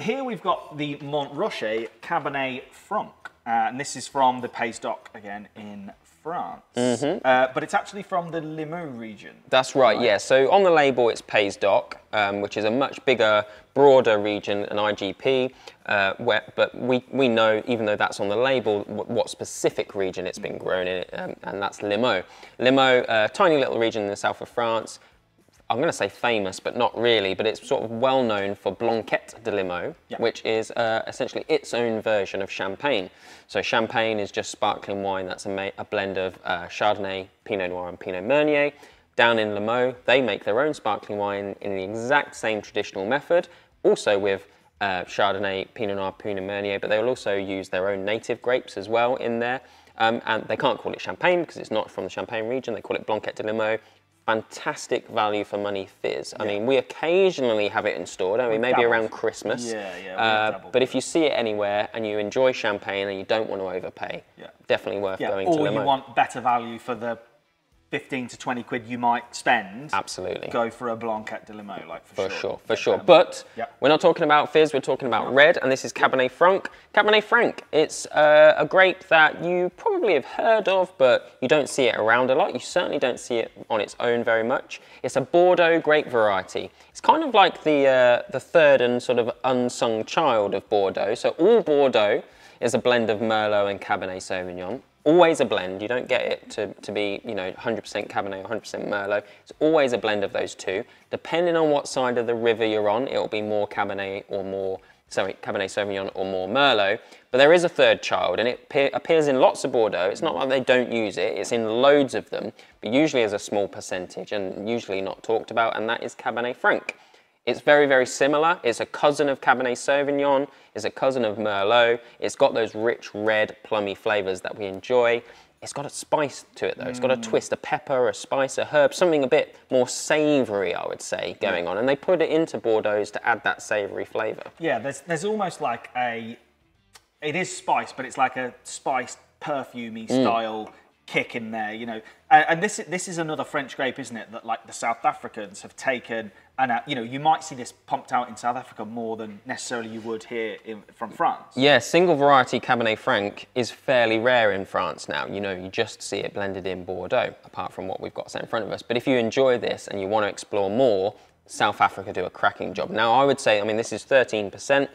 here we've got the Mont Rocher Cabernet Franc, and this is from the Pays d'Oc again in France. But it's actually from the Limoux region. That's right, yeah. So on the label it's Pays d'Oc, which is a much bigger, broader region than IGP, but we know, even though that's on the label, what specific region it's been grown in, and that's Limoux. Limoux, a tiny little region in the south of France. I'm going to say famous, but not really, but it's sort of well known for Blanquette de Limoux, which is essentially its own version of champagne. So champagne is just sparkling wine that's a blend of Chardonnay, Pinot Noir and Pinot Meunier. Down in Limoux, they make their own sparkling wine in the exact same traditional method, also with Chardonnay, Pinot Noir, Pinot Meunier, but they will also use their own native grapes as well in there. And they can't call it champagne because it's not from the Champagne region, they call it Blanquette de Limoux. Fantastic value for money fizz. I mean, we occasionally have it in store, don't we? Maybe around Christmas. But if you see it anywhere and you enjoy champagne and you don't want to overpay, definitely worth going to Limoux. Or you want better value for the 15 to 20 quid you might spend. Absolutely. Go for a Blanquette de Limoux, like for sure. But we're not talking about fizz, we're talking about red, and this is Cabernet Franc. Cabernet Franc, it's a grape that you probably have heard of, but you don't see it around a lot. You certainly don't see it on its own very much. It's a Bordeaux grape variety. It's kind of like the third and sort of unsung child of Bordeaux. So all Bordeaux is a blend of Merlot and Cabernet Sauvignon. Always a blend. You don't get it to be, you know, 100% Cabernet or 100% Merlot. It's always a blend of those two. Depending on what side of the river you're on, it'll be more Cabernet Sauvignon or more Merlot. But there is a third child, and it appears in lots of Bordeaux. It's not like they don't use it. It's in loads of them, but usually as a small percentage and usually not talked about, and that is Cabernet Franc. It's very, very similar. It's a cousin of Cabernet Sauvignon. It's a cousin of Merlot. It's got those rich, red, plummy flavours that we enjoy. It's got a spice to it, though. It's got a twist, a pepper, a spice, a herb, something a bit more savoury, I would say, going on. And they put it into Bordeaux to add that savoury flavour. Yeah, there's almost like it is spice, but it's like a spiced, perfumey style kick in there, you know. And this is another French grape, isn't it, that like the South Africans have taken, and you know, you might see this pumped out in South Africa more than necessarily you would here from France. Yeah, single variety Cabernet Franc is fairly rare in France now. You know, you just see it blended in Bordeaux, apart from what we've got set in front of us. But if you enjoy this and you want to explore more, South Africa do a cracking job. Now, I would say, I mean, this is 13%.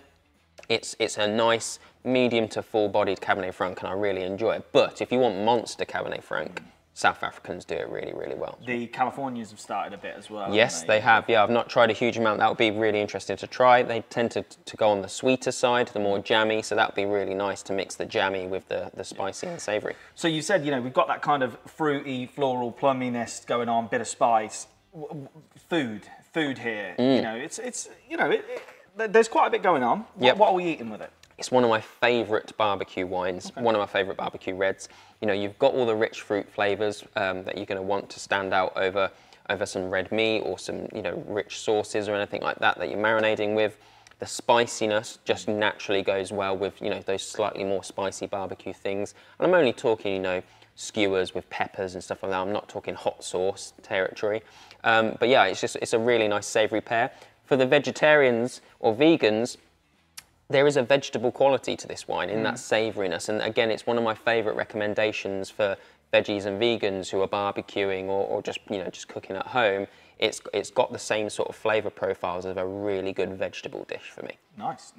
It's a nice medium to full-bodied Cabernet Franc, and I really enjoy it. But if you want monster Cabernet Franc, South Africans do it really, really well. The Californians have started a bit as well. Yes, they have. Yeah, I've not tried a huge amount. That would be really interesting to try. They tend to go on the sweeter side, the more jammy, so that would be really nice to mix the jammy with the spicy and savoury. So you said, you know, we've got that kind of fruity, floral plumminess going on, bit of spice. Food here, you know, it's you know, there's quite a bit going on. What are we eating with it? It's one of my favourite barbecue wines, one of my favourite barbecue reds. You know, you've got all the rich fruit flavours that you're going to want to stand out over some red meat or some, you know, rich sauces or anything like that you're marinating with. The spiciness just naturally goes well with, you know, those slightly more spicy barbecue things. And I'm only talking, you know, skewers with peppers and stuff like that. I'm not talking hot sauce territory. But yeah, it's a really nice savoury pair. For the vegetarians or vegans, there is a vegetable quality to this wine in that savouriness. And again, it's one of my favourite recommendations for veggies and vegans who are barbecuing or just, you know, just cooking at home. It's got the same sort of flavour profiles as a really good vegetable dish for me. Nice.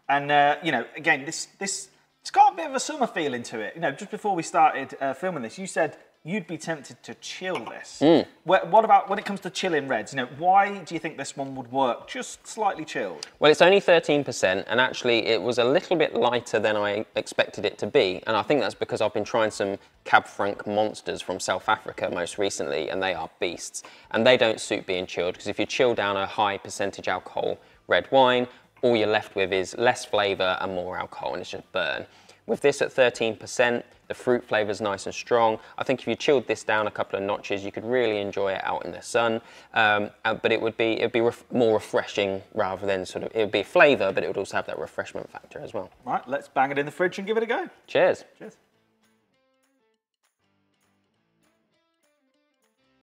And, you know, again, it's got a bit of a summer feeling to it. You know, just before we started filming this, you said you'd be tempted to chill this. What about when it comes to chilling reds? You know, why do you think this one would work just slightly chilled? Well, it's only 13%, and actually it was a little bit lighter than I expected it to be. And I think that's because I've been trying some Cab Franc monsters from South Africa most recently, and they are beasts. And they don't suit being chilled, because if you chill down a high percentage alcohol red wine, all you're left with is less flavour and more alcohol, and it's just burn. With this at 13%, the fruit flavour's nice and strong. I think if you chilled this down a couple of notches, you could really enjoy it out in the sun. But it'd be more refreshing rather than it would be flavour, but it would also have that refreshment factor as well. Right, let's bang it in the fridge and give it a go. Cheers. Cheers.